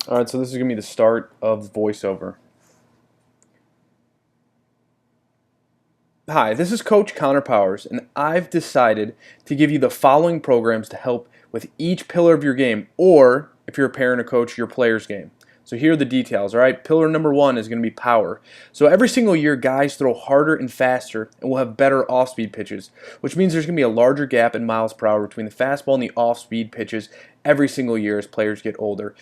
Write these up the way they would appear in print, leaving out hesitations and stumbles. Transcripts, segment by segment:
Alright, so this is going to be the start of voiceover. Hi, this is Coach Connor Powers, and I've decided to give you the following programs to help with each pillar of your game, or if you're a parent or coach, your player's game. So here are the details, alright? Pillar number one is going to be power. So every single year, guys throw harder and faster and will have better off-speed pitches, which means there's going to be a larger gap in miles per hour between the fastball and the off-speed pitches every single year as players get older.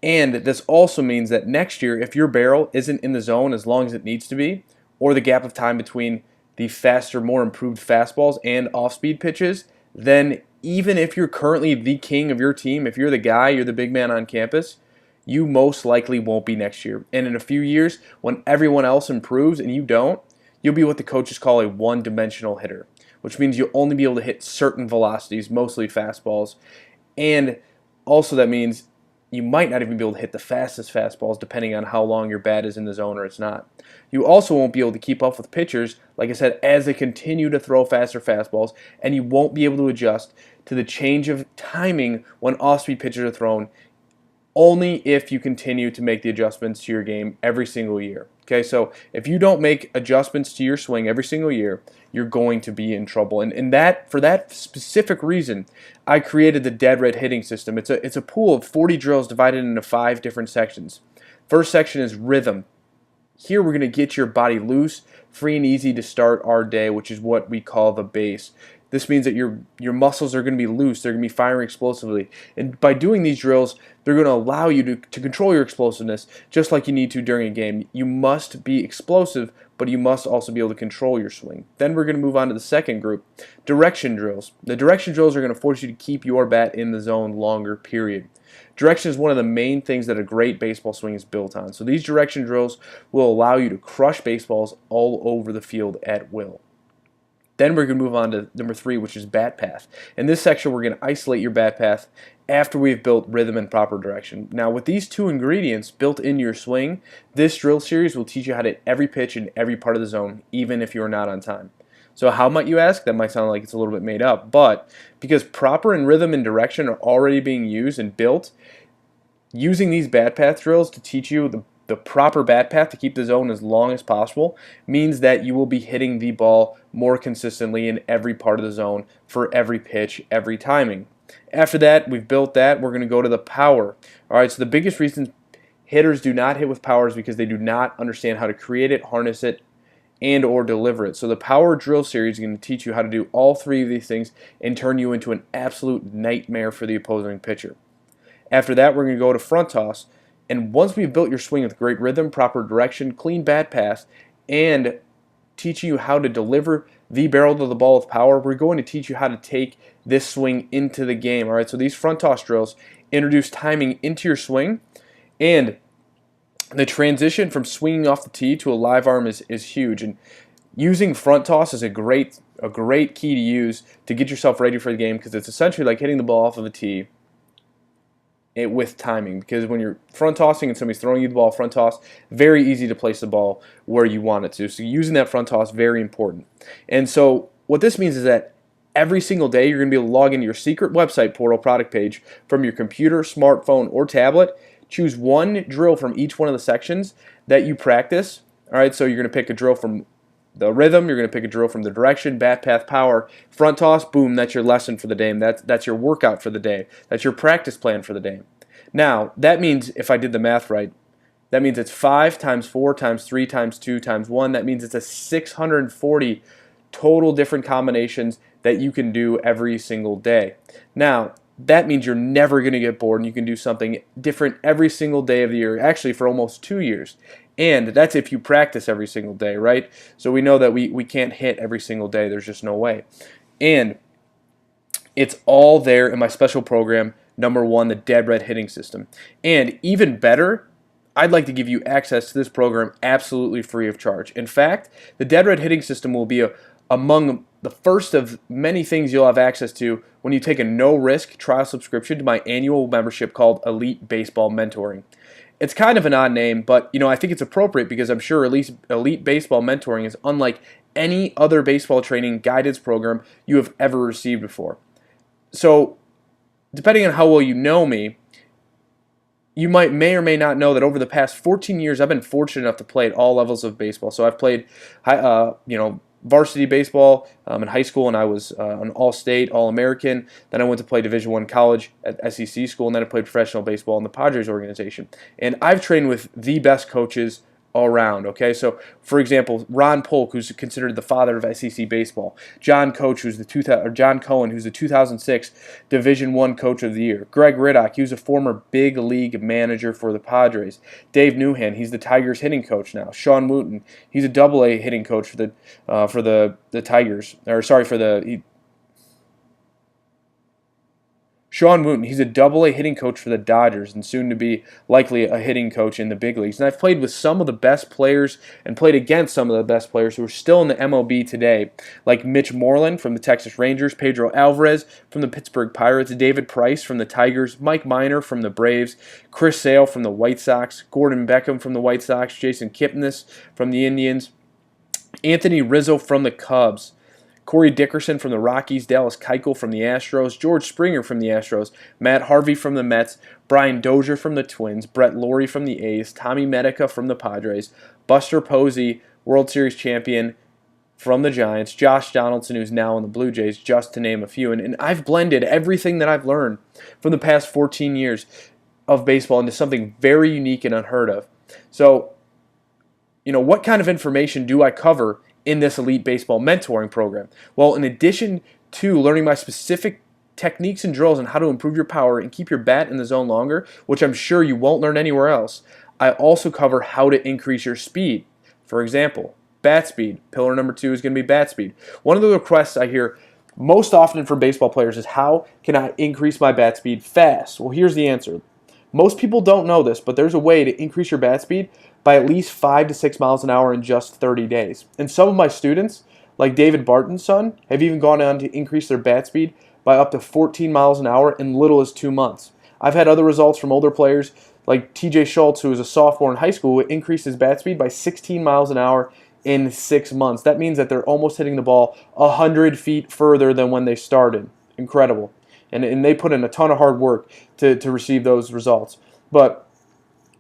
And this also means that next year, if your barrel isn't in the zone as long as it needs to be, or the gap of time between the faster, more improved fastballs and off-speed pitches, then even if you're currently the king of your team, if you're the guy, you're the big man on campus, you most likely won't be next year. And in a few years, when everyone else improves and you don't, you'll be what the coaches call a one-dimensional hitter, which means you'll only be able to hit certain velocities, mostly fastballs. And also that means you might not even be able to hit the fastest fastballs depending on how long your bat is in the zone or it's not. You also won't be able to keep up with pitchers, like I said, as they continue to throw faster fastballs, and you won't be able to adjust to the change of timing when off-speed pitches are thrown only if you continue to make the adjustments to your game every single year. Okay, so if you don't make adjustments to your swing every single year, you're going to be in trouble. And that for that specific reason, I created the Dead Red hitting system. It's a pool of 40 drills divided into 5 different sections. First section is rhythm. Here we're going to get your body loose, free and easy to start our day, which is what we call the base. This means that your muscles are going to be loose. They're going to be firing explosively. And by doing these drills, they're going to allow you to control your explosiveness just like you need to during a game. You must be explosive, but you must also be able to control your swing. Then we're going to move on to the second group, direction drills. The direction drills are going to force you to keep your bat in the zone longer, period. Direction is one of the main things that a great baseball swing is built on. So these direction drills will allow you to crush baseballs all over the field at will. Then we're going to move on to number 3, which is bat path. In this section, we're going to isolate your bat path after we've built rhythm and proper direction. Now, with these 2 ingredients built into your swing, this drill series will teach you how to hit every pitch in every part of the zone, even if you're not on time. So how might you ask? That might sound like it's a little bit made up, but because proper and rhythm and direction are already being used and built, using these bat path drills to teach you the proper bat path to keep the zone as long as possible means that you will be hitting the ball more consistently in every part of the zone for every pitch, every timing. After that, we've built that, we're going to go to the power. Alright, so the biggest reason hitters do not hit with power is because they do not understand how to create it, harness it, and or deliver it. So the power drill series is going to teach you how to do all 3 of these things and turn you into an absolute nightmare for the opposing pitcher. After that, we're going to go to front toss. And once we've built your swing with great rhythm, proper direction, clean bat path, and teaching you how to deliver the barrel to the ball with power, we're going to teach you how to take this swing into the game. All right, so these front toss drills introduce timing into your swing, and the transition from swinging off the tee to a live arm is huge. And using front toss is a great key to use to get yourself ready for the game, because it's essentially like hitting the ball off of a tee with timing, because when you're front tossing and somebody's throwing you the ball front toss, very easy to place the ball where you want it to. So using that front toss, very important. And so what this means is that every single day you're going to be able to log into your secret website portal product page from your computer, smartphone, or tablet. Choose one drill from each one of the sections that you practice. All right, so you're going to pick a drill from the rhythm, you're going to pick a drill from the direction, bat path, power, front toss, boom, that's your lesson for the day. And that's your workout for the day. That's your practice plan for the day. Now, that means, if I did the math right, that means it's 5 times 4 times 3 times 2 times 1. That means it's a 640 total different combinations that you can do every single day. Now, that means you're never going to get bored, and you can do something different every single day of the year, actually for almost 2 years. And that's if you practice every single day, right? So we know that we can't hit every single day. There's just no way. And it's all there in my special program, number 1, the Dead Red hitting system. And even better, I'd like to give you access to this program absolutely free of charge. In fact, the Dead Red hitting system will be among the first of many things you'll have access to when you take a no-risk trial subscription to my annual membership called Elite Baseball Mentoring. It's kind of an odd name, but I think it's appropriate because I'm sure Elite Baseball Mentoring is unlike any other baseball training guidance program you have ever received before. So, depending on how well you know me, you may or may not know that over the past 14 years, I've been fortunate enough to play at all levels of baseball. So I've played, varsity baseball in high school, and I was an All-State, All-American. Then I went to play Division I college at SEC school, and then I played professional baseball in the Padres organization. And I've trained with the best coaches around. Okay, so for example, Ron Polk, who's considered the father of SEC baseball, John John Cohen, who's the 2006 Division I Coach of the Year, Greg Riddock, he was a former big league manager for the Padres, Dave Newhan, he's the Tigers hitting coach now, Sean Wooten, he's a Double A hitting coach for the Tigers, or sorry for the Sean Wooten, he's a Double A hitting coach for the Dodgers and soon to be likely a hitting coach in the big leagues. And I've played with some of the best players and played against some of the best players who are still in the MLB today, like Mitch Moreland from the Texas Rangers, Pedro Alvarez from the Pittsburgh Pirates, David Price from the Tigers, Mike Minor from the Braves, Chris Sale from the White Sox, Gordon Beckham from the White Sox, Jason Kipnis from the Indians, Anthony Rizzo from the Cubs, Corey Dickerson from the Rockies, Dallas Keuchel from the Astros, George Springer from the Astros, Matt Harvey from the Mets, Brian Dozier from the Twins, Brett Lawrie from the A's, Tommy Medica from the Padres, Buster Posey, World Series champion from the Giants, Josh Donaldson, who's now in the Blue Jays, just to name a few. And I've blended everything that I've learned from the past 14 years of baseball into something very unique and unheard of. So, what kind of information do I cover in this Elite Baseball Mentoring program? Well, in addition to learning my specific techniques and drills on how to improve your power and keep your bat in the zone longer, which I'm sure you won't learn anywhere else, I also cover how to increase your speed. For example, bat speed. Pillar number 2 is going to be bat speed. One of the requests I hear most often from baseball players is, how can I increase my bat speed fast? Well, here's the answer. Most people don't know this, but there's a way to increase your bat speed by at least 5 to 6 miles an hour in just 30 days. And some of my students, like David Barton's son, have even gone on to increase their bat speed by up to 14 miles an hour in little as 2 months. I've had other results from older players like TJ Schultz, who was a sophomore in high school, who increased his bat speed by 16 miles an hour in 6 months. That means that they're almost hitting the ball 100 feet further than when they started. Incredible. And they put in a ton of hard work to receive those results. But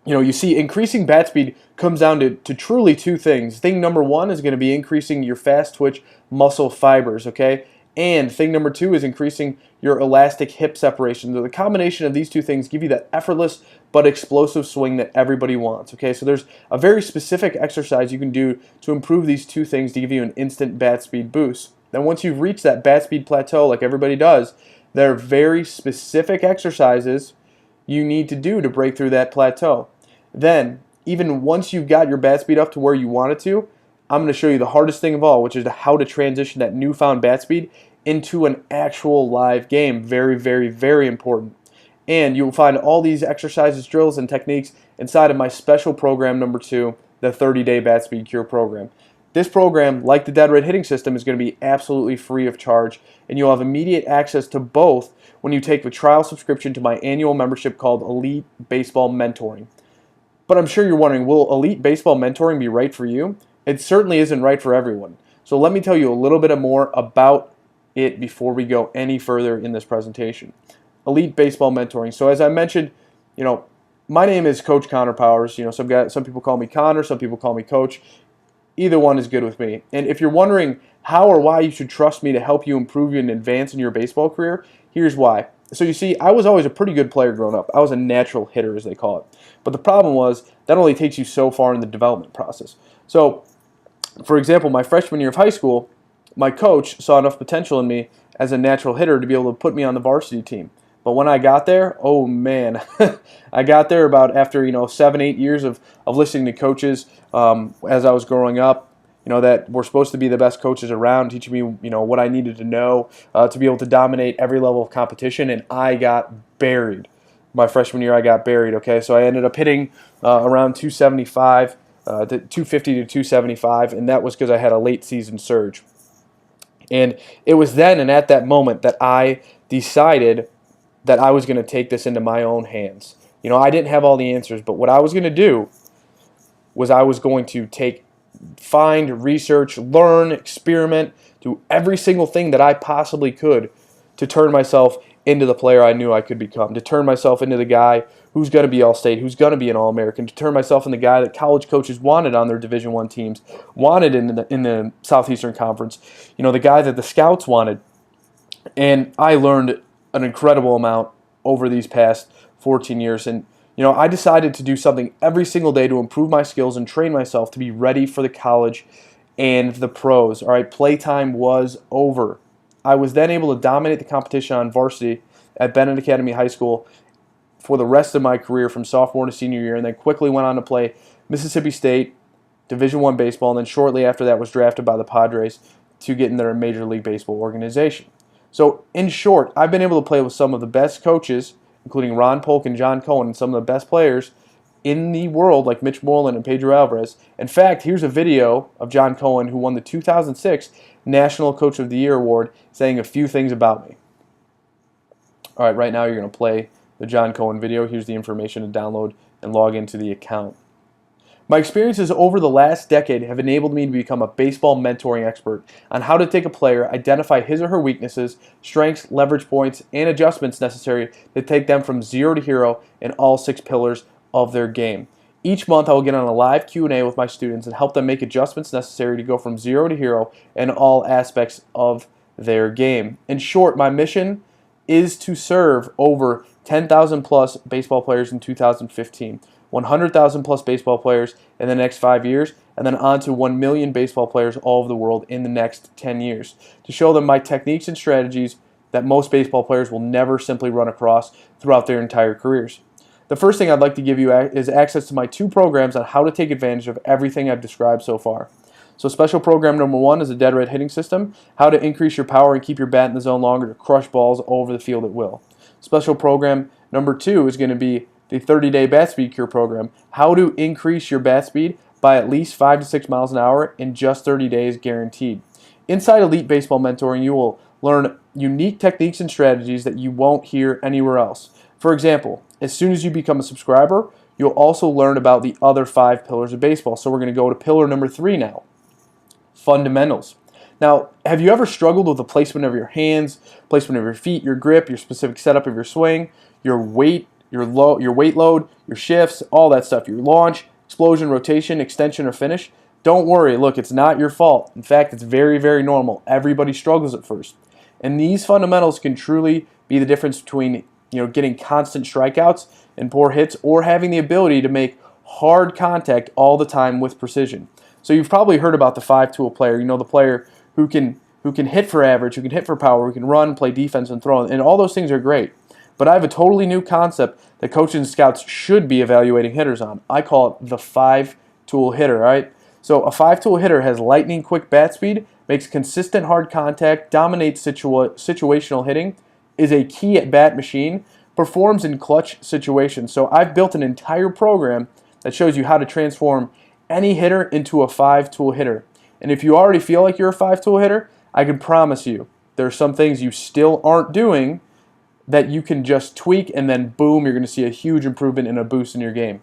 you see, increasing bat speed comes down to truly 2 things. Thing number 1 is going to be increasing your fast twitch muscle fibers, okay? And thing number 2 is increasing your elastic hip separation. So the combination of these 2 things give you that effortless but explosive swing that everybody wants, okay? So there's a very specific exercise you can do to improve these 2 things to give you an instant bat speed boost. Then once you've reached that bat speed plateau like everybody does, there are very specific exercises you need to do to break through that plateau. Then, even once you've got your bat speed up to where you want it to, I'm going to show you the hardest thing of all, which is how to transition that newfound bat speed into an actual live game. Very, very, very important. And you will find all these exercises, drills, and techniques inside of my special program number 2, the 30-day Bat Speed Cure program. This program, like the Dead Red Hitting System, is going to be absolutely free of charge, and you'll have immediate access to both when you take the trial subscription to my annual membership called Elite Baseball Mentoring. But I'm sure you're wondering, will Elite Baseball Mentoring be right for you? It certainly isn't right for everyone. So let me tell you a little bit more about it before we go any further in this presentation. Elite Baseball Mentoring. So as I mentioned, my name is Coach Connor Powers. Some people call me Connor, some people call me Coach. Either one is good with me. And if you're wondering how or why you should trust me to help you improve and advance in your baseball career, here's why. So you see, I was always a pretty good player growing up. I was a natural hitter, as they call it. But the problem was, that only takes you so far in the development process. So, for example, my freshman year of high school, my coach saw enough potential in me as a natural hitter to be able to put me on the varsity team. But when I got there, oh man, I got there about after 7-8 years of listening to coaches as I was growing up, that were supposed to be the best coaches around, teaching me what I needed to know to be able to dominate every level of competition, and I got buried. My freshman year, I got buried. Okay, so I ended up hitting around 275, 250 to 275, and that was because I had a late season surge. And it was then and at that moment that I decided that I was going to take this into my own hands. I didn't have all the answers, but what I was going to do was I was going to find, research, learn, experiment, do every single thing that I possibly could to turn myself into the player I knew I could become, to turn myself into the guy who's going to be All-State, who's going to be an All-American, to turn myself into the guy that college coaches wanted on their Division I teams, wanted in the Southeastern Conference, the guy that the scouts wanted. And I learned an incredible amount over these past 14 years. And, I decided to do something every single day to improve my skills and train myself to be ready for the college and the pros. All right, playtime was over. I was then able to dominate the competition on varsity at Bennett Academy High School for the rest of my career from sophomore to senior year, and then quickly went on to play Mississippi State, Division I baseball, and then shortly after that was drafted by the Padres to get in their Major League Baseball organization. So in short, I've been able to play with some of the best coaches, including Ron Polk and John Cohen, and some of the best players in the world, like Mitch Moreland and Pedro Alvarez. In fact, here's a video of John Cohen, who won the 2006 National Coach of the Year award, saying a few things about me. All right, right now you're going to play the John Cohen video. Here's the information to download and log into the account. My experiences over the last decade have enabled me to become a baseball mentoring expert on how to take a player, identify his or her weaknesses, strengths, leverage points, and adjustments necessary to take them from zero to hero in all 6 pillars of their game. Each month I will get on a live Q&A with my students and help them make adjustments necessary to go from zero to hero in all aspects of their game. In short, my mission is to serve over 10,000 plus baseball players in 2015. 100,000 plus baseball players in the next 5 years, and then on to 1 million baseball players all over the world in the next 10 years, to show them my techniques and strategies that most baseball players will never simply run across throughout their entire careers. The first thing I'd like to give you is access to my 2 programs on how to take advantage of everything I've described so far. So special program number 1 is a dead red hitting system, how to increase your power and keep your bat in the zone longer to crush balls all over the field at will. Special program number 2 is going to be the 30-day bat speed cure program, how to increase your bat speed by at least 5 to 6 miles an hour in just 30 days guaranteed. Inside Elite Baseball Mentoring, you will learn unique techniques and strategies that you won't hear anywhere else. For example, as soon as you become a subscriber, you'll also learn about the other 5 pillars of baseball. So we're going to go to pillar number 3 now, fundamentals. Now, have you ever struggled with the placement of your hands, placement of your feet, your grip, your specific setup of your swing, your weight, your weight load, your shifts, all that stuff, your launch, explosion, rotation, extension, or finish? Don't worry. Look, it's not your fault. In fact, it's very, very normal. Everybody struggles at first. And these fundamentals can truly be the difference between getting constant strikeouts and poor hits, or having the ability to make hard contact all the time with precision. So you've probably heard about the 5-tool player, the player who can hit for average, who can hit for power, who can run, play defense, and throw, and all those things are great. But I have a totally new concept that coaches and scouts should be evaluating hitters on. I call it the 5-tool hitter, right? So a 5-tool hitter has lightning quick bat speed, makes consistent hard contact, dominates situational hitting, is a key at bat machine, performs in clutch situations. So I've built an entire program that shows you how to transform any hitter into a 5-tool hitter. And if you already feel like you're a 5-tool hitter, I can promise you there are some things you still aren't doing that you can just tweak, and then boom, you're going to see a huge improvement and a boost in your game.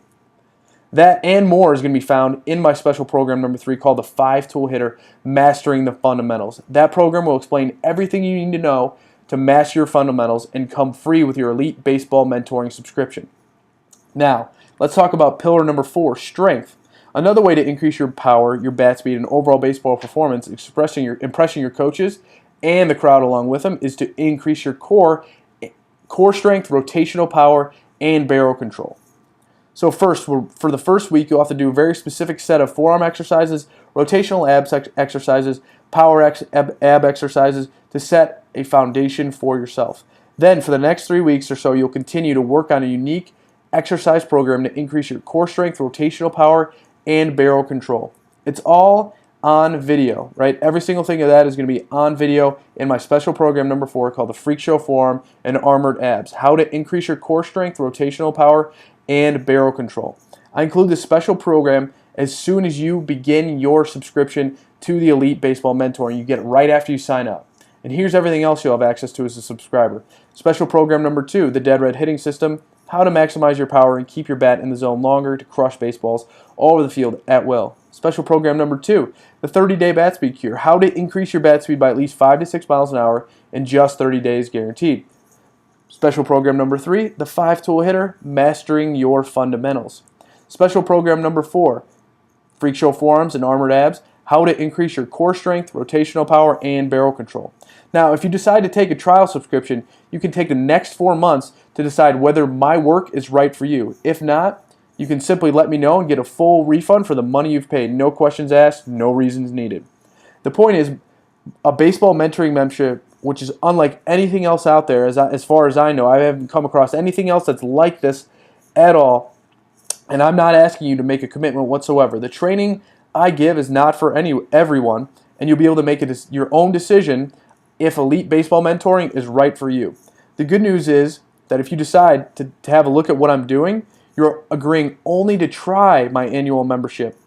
That and more is going to be found in my special program number 3 called the 5-Tool Hitter, Mastering the Fundamentals. That program will explain everything you need to know to master your fundamentals and come free with your Elite Baseball Mentoring subscription. Now, let's talk about pillar number 4, strength. Another way to increase your power, your bat speed, and overall baseball performance, impressing your coaches and the crowd along with them, is to increase your core strength, rotational power, and barrel control. So first, for the first week, you'll have to do a very specific set of forearm exercises, rotational ab exercises, power ab exercises to set a foundation for yourself. Then for the next 3 weeks or so, you'll continue to work on a unique exercise program to increase your core strength, rotational power, and barrel control. It's all on video, right? Every single thing of that is going to be on video in my special program number 4 called the Freak Show Forearm and Armored Abs. How to increase your core strength, rotational power, and barrel control. I include this special program as soon as you begin your subscription to the Elite Baseball Mentoring. You get it right after you sign up. And here's everything else you'll have access to as a subscriber. Special program number 2, the Dead Red Hitting System, how to maximize your power and keep your bat in the zone longer to crush baseballs all over the field at will. Special program number 2, the 30-day bat speed cure, how to increase your bat speed by at least 5 to 6 miles an hour in just 30 days guaranteed. Special program number 3, the 5-tool hitter, mastering your fundamentals. Special program number 4, freak show forearms and armored abs, how to increase your core strength, rotational power, and barrel control. Now, if you decide to take a trial subscription, you can take the next 4 months to decide whether my work is right for you. If not, you can simply let me know and get a full refund for the money you've paid. No questions asked, no reasons needed. The point is, a baseball mentoring membership, which is unlike anything else out there, as far as I know, I haven't come across anything else that's like this at all. And I'm not asking you to make a commitment whatsoever. The training I give is not for everyone, and you'll be able to make your own decision if Elite Baseball Mentoring is right for you. The good news is that if you decide to have a look at what I'm doing, you're agreeing only to try my annual membership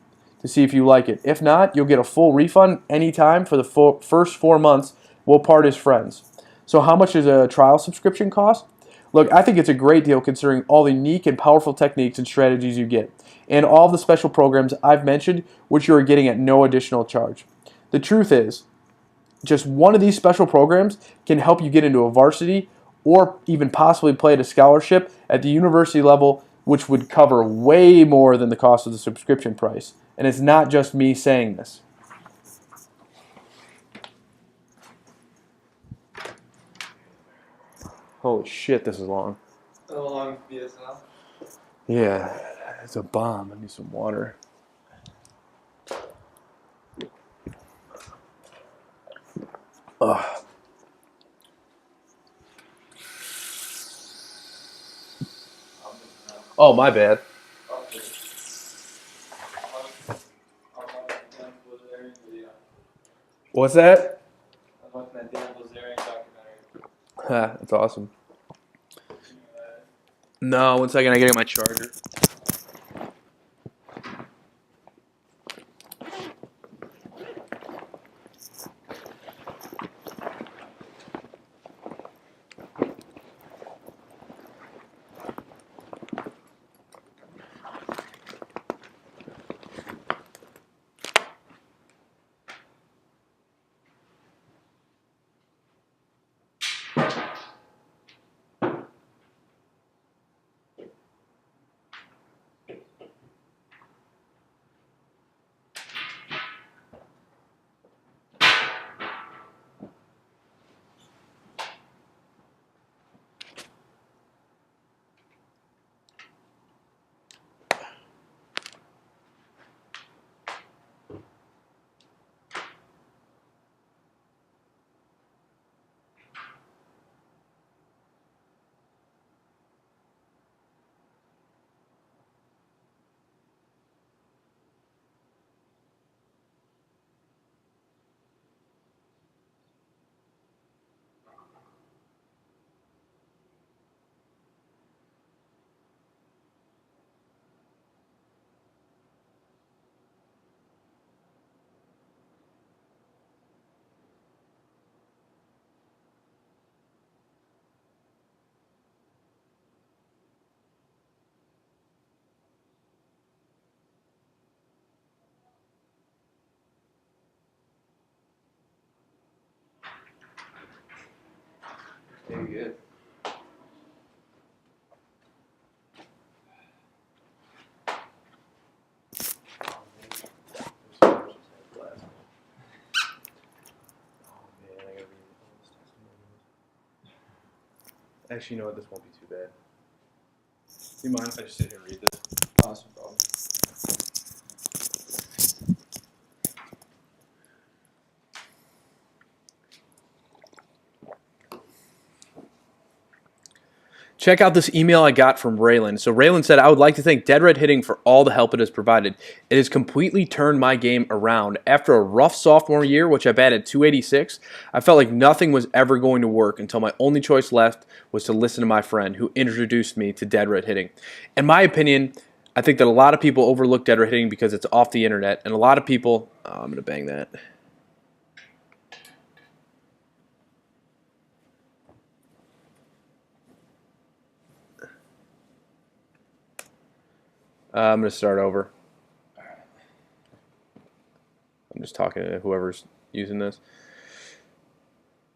to see if you like it. If not, you'll get a full refund anytime for the first 4 months. We'll part as friends. So how much does a trial subscription cost? Look, I think it's a great deal considering all the unique and powerful techniques and strategies you get, and all the special programs I've mentioned, which you are getting at no additional charge. The truth is, just one of these special programs can help you get into a varsity or even possibly play at a scholarship at the university level, which would cover way more than the cost of the subscription price. And it's not just me saying this. Holy shit, this is long. How long BSL? Yeah, it's a bomb. I need some water. Ugh. Oh, my bad. What's that? I'm watching that Dan Bilzerian documentary. That's awesome. No, 1 second. I gotta get my charger. Very good. Actually, you know what? This won't be too bad. Do you mind if I just sit here and read this? Awesome, bro. Check out this email I got from Raylan. So Raylan said, I would like to thank Dead Red Hitting for all the help it has provided. It has completely turned my game around. After a rough sophomore year, which I batted 286, I felt like nothing was ever going to work until my only choice left was to listen to my friend who introduced me to Dead Red Hitting. In my opinion, I think that a lot of people overlook Dead Red Hitting because it's off the internet, and a lot of people, I'm going to bang that. I'm going to start over. I'm just talking to whoever's using this.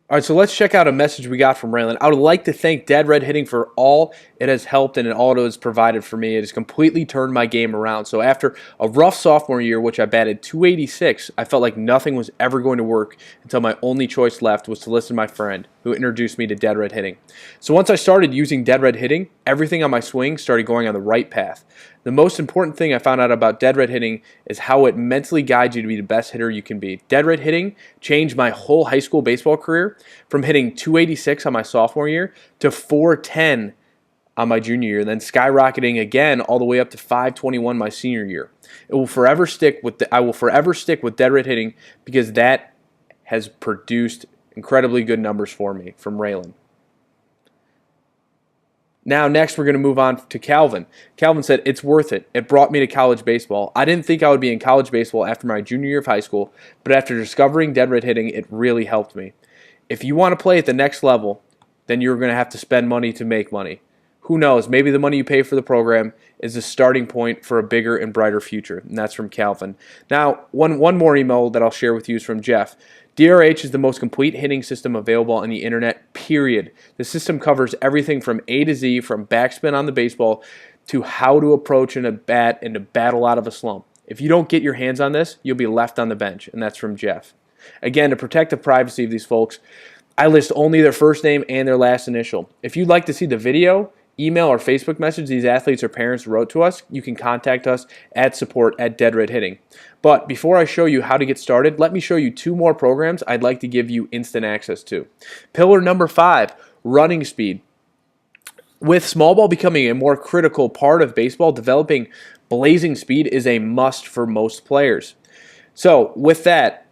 All right, so let's check out a message we got from Raylan. I would like to thank Dead Red Hitting for all it has helped and all it has provided for me. It has completely turned my game around. So after a rough sophomore year, which I batted 286, I felt like nothing was ever going to work until my only choice left was to listen to my friend who introduced me to Dead Red Hitting. So once I started using Dead Red Hitting, everything on my swing started going on the right path. The most important thing I found out about Dead Red Hitting is how it mentally guides you to be the best hitter you can be. Dead Red Hitting changed my whole high school baseball career from hitting 286 on my sophomore year to 410 on my junior year, then skyrocketing again all the way up to 521 my senior year. I will forever stick with Dead Red Hitting because that has produced incredibly good numbers for me. From Raylan. Now, next, we're going to move on to Calvin. Calvin said, "It's worth it. It brought me to college baseball. I didn't think I would be in college baseball after my junior year of high school, but after discovering Dead Red Hitting, it really helped me. If you want to play at the next level, then you're going to have to spend money to make money. Who knows, maybe the money you pay for the program is the starting point for a bigger and brighter future." And that's from Calvin. Now, one more email that I'll share with you is from Jeff. "DRH is the most complete hitting system available on the internet, period. The system covers everything from A to Z, from backspin on the baseball to how to approach in a bat and to battle out of a slump. If you don't get your hands on this, you'll be left on the bench." And that's from Jeff. Again, to protect the privacy of these folks, I list only their first name and their last initial. If you'd like to see the video, email, or Facebook message these athletes or parents wrote to us, you can contact us at support@deadredhitting. But before I show you how to get started, let me show you two more programs I'd like to give you instant access to. Pillar number 5, running speed. With small ball becoming a more critical part of baseball, developing blazing speed is a must for most players. So with that,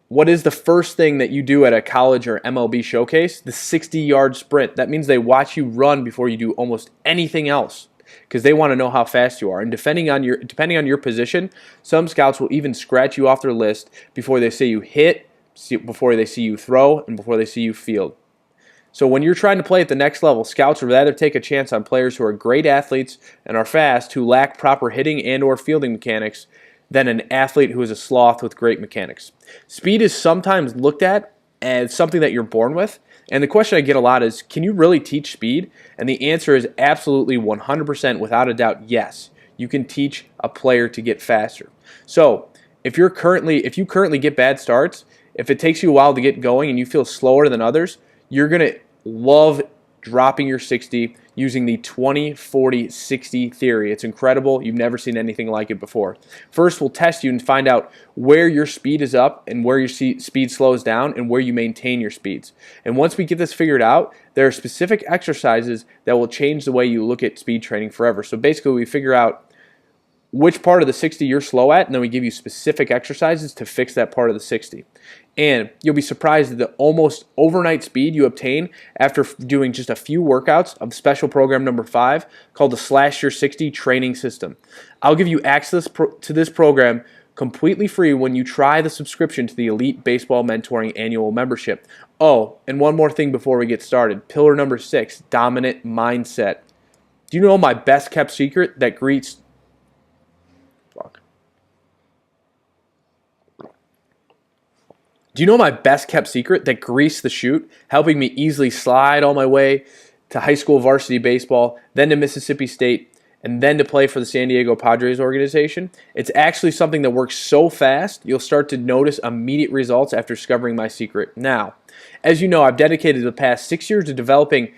what is the first thing that you do at a college or MLB showcase? The 60-yard sprint. That means they watch you run before you do almost anything else because they want to know how fast you are. And depending on your position, some scouts will even scratch you off their list before they see you hit, before they see you throw, and before they see you field. So when you're trying to play at the next level, scouts would rather take a chance on players who are great athletes and are fast, who lack proper hitting and or fielding mechanics, than an athlete who is a sloth with great mechanics. Speed is sometimes looked at as something that you're born with, and the question I get a lot is, can you really teach speed? And the answer is absolutely 100% without a doubt, yes. You can teach a player to get faster. So if you currently get bad starts, if it takes you a while to get going and you feel slower than others, you're going to love dropping your 60 using the 20-40-60 theory. It's incredible. You've never seen anything like it before. First, we'll test you and find out where your speed is up and where your speed slows down and where you maintain your speeds. And once we get this figured out, there are specific exercises that will change the way you look at speed training forever. So basically, we figure out which part of the 60 you're slow at, and then we give you specific exercises to fix that part of the 60. And you'll be surprised at the almost overnight speed you obtain after doing just a few workouts of special program number 5 called the Slash Your 60 Training System. I'll give you access to this program completely free when you try the subscription to the Elite Baseball Mentoring Annual Membership. Oh, and one more thing before we get started. Pillar number 6, dominant mindset. Do you know my best kept secret that greets Do you know my best kept secret that greased the chute, helping me easily slide all my way to high school varsity baseball, then to Mississippi State, and then to play for the San Diego Padres organization? It's actually something that works so fast, you'll start to notice immediate results after discovering my secret. Now, as you know, I've dedicated the past 6 years to developing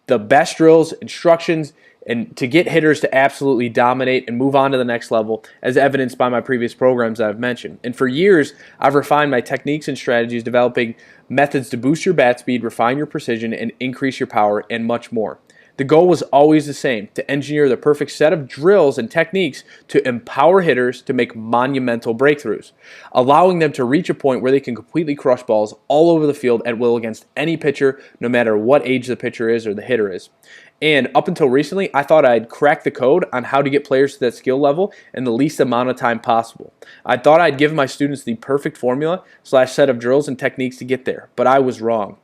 the best drills, instructions, and to get hitters to absolutely dominate and move on to the next level, as evidenced by my previous programs that I've mentioned. And for years, I've refined my techniques and strategies, developing methods to boost your bat speed, refine your precision, and increase your power, and much more. The goal was always the same, to engineer the perfect set of drills and techniques to empower hitters to make monumental breakthroughs, allowing them to reach a point where they can completely crush balls all over the field at will against any pitcher, no matter what age the pitcher is or the hitter is. And up until recently, I thought I'd cracked the code on how to get players to that skill level in the least amount of time possible. I thought I'd give my students the perfect formula / set of drills and techniques to get there, but I was wrong.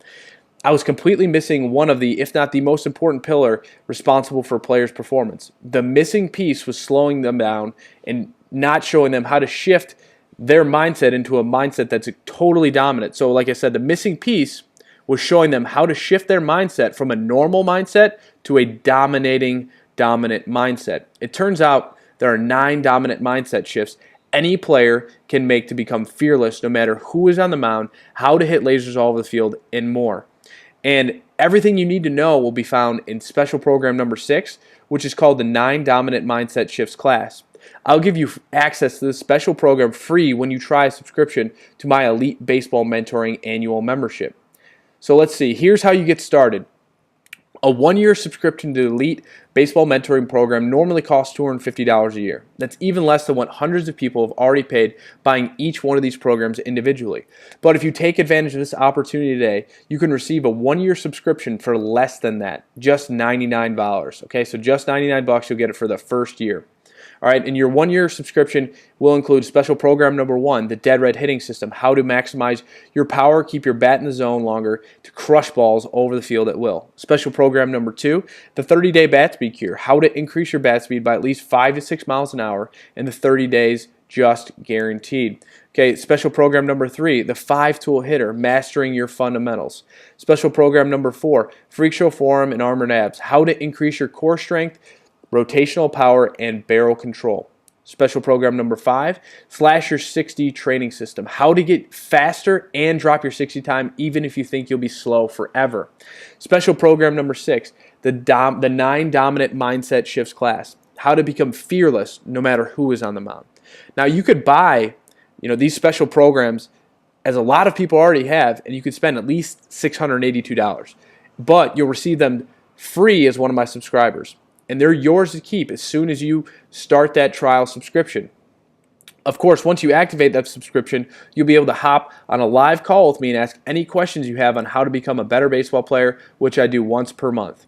I was completely missing one of the, if not the most important pillar responsible for a player's performance. The missing piece was slowing them down and not showing them how to shift their mindset into a mindset that's totally dominant. So like I said, the missing piece was showing them how to shift their mindset from a normal mindset to a dominating, dominant mindset. It turns out there are 9 dominant mindset shifts any player can make to become fearless no matter who is on the mound, how to hit lasers all over the field, and more. And everything you need to know will be found in special program number 6, which is called the 9 Dominant Mindset Shifts class. I'll give you access to this special program free when you try a subscription to my Elite Baseball Mentoring annual membership. So let's see. Here's how you get started. A 1-year subscription to the Elite Baseball Mentoring program normally costs $250 a year. That's even less than what hundreds of people have already paid buying each one of these programs individually. But if you take advantage of this opportunity today, you can receive a 1-year subscription for less than that, just $99. Okay, so just $99, you'll get it for the first year. All right, and your 1-year subscription will include special program number 1, the dead red hitting system, how to maximize your power, keep your bat in the zone longer to crush balls over the field at will. Special program number 2, the 30-day bat speed cure, how to increase your bat speed by at least 5 to 6 miles an hour in the 30 days, just guaranteed. Okay, special program number 3, the 5-tool hitter, mastering your fundamentals. Special program number 4, freak show forearm and armored abs, how to increase your core strength, rotational power, and barrel control. Special program number 5, Slash Your 60 training system. How to get faster and drop your 60 time even if you think you'll be slow forever. Special program number 6, the 9 Dominant Mindset Shifts class. How to become fearless no matter who is on the mound. Now you could buy these special programs, as a lot of people already have, and you could spend at least $682. But you'll receive them free as one of my subscribers. And they're yours to keep as soon as you start that trial subscription. Of course, once you activate that subscription, you'll be able to hop on a live call with me and ask any questions you have on how to become a better baseball player, which I do once per month.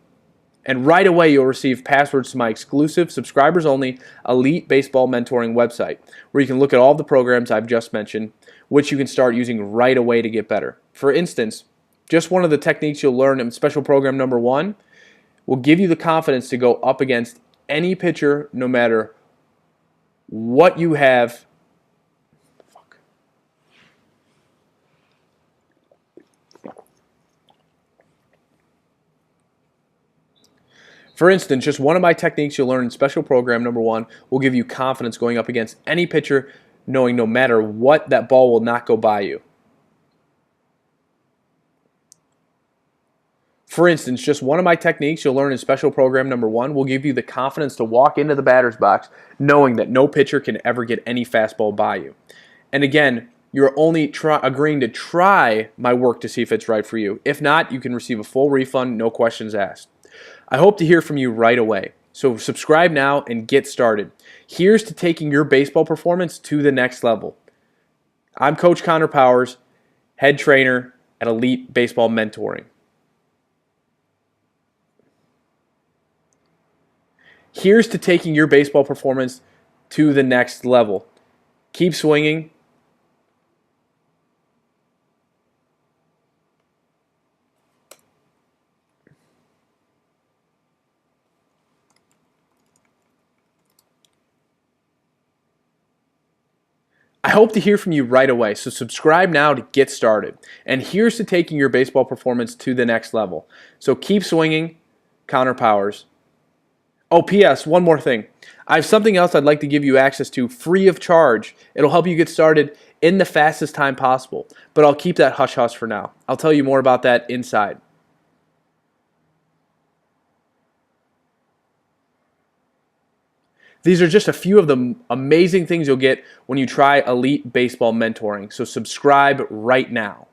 And right away, you'll receive passwords to my exclusive, subscribers-only Elite Baseball Mentoring website, where you can look at all the programs I've just mentioned, which you can start using right away to get better. For instance, just one of the techniques you'll learn in special program number 1 will give you the confidence to go up against any pitcher no matter what you have. For instance, just one of my techniques you'll learn in special program number 1 will give you confidence going up against any pitcher, knowing no matter what, that ball will not go by you. For instance, just one of my techniques you'll learn in special program number 1 will give you the confidence to walk into the batter's box knowing that no pitcher can ever get any fastball by you. And again, you're only agreeing to try my work to see if it's right for you. If not, you can receive a full refund, no questions asked. I hope to hear from you right away. So subscribe now and get started. Here's to taking your baseball performance to the next level. I'm Coach Connor Powers, head trainer at Elite Baseball Mentoring. Here's to taking your baseball performance to the next level. Keep swinging. I hope to hear from you right away, so subscribe now to get started. And here's to taking your baseball performance to the next level. So keep swinging, Connor Powers. Oh, P.S., one more thing. I have something else I'd like to give you access to free of charge. It'll help you get started in the fastest time possible, but I'll keep that hush-hush for now. I'll tell you more about that inside. These are just a few of the amazing things you'll get when you try Elite Baseball Mentoring, so subscribe right now.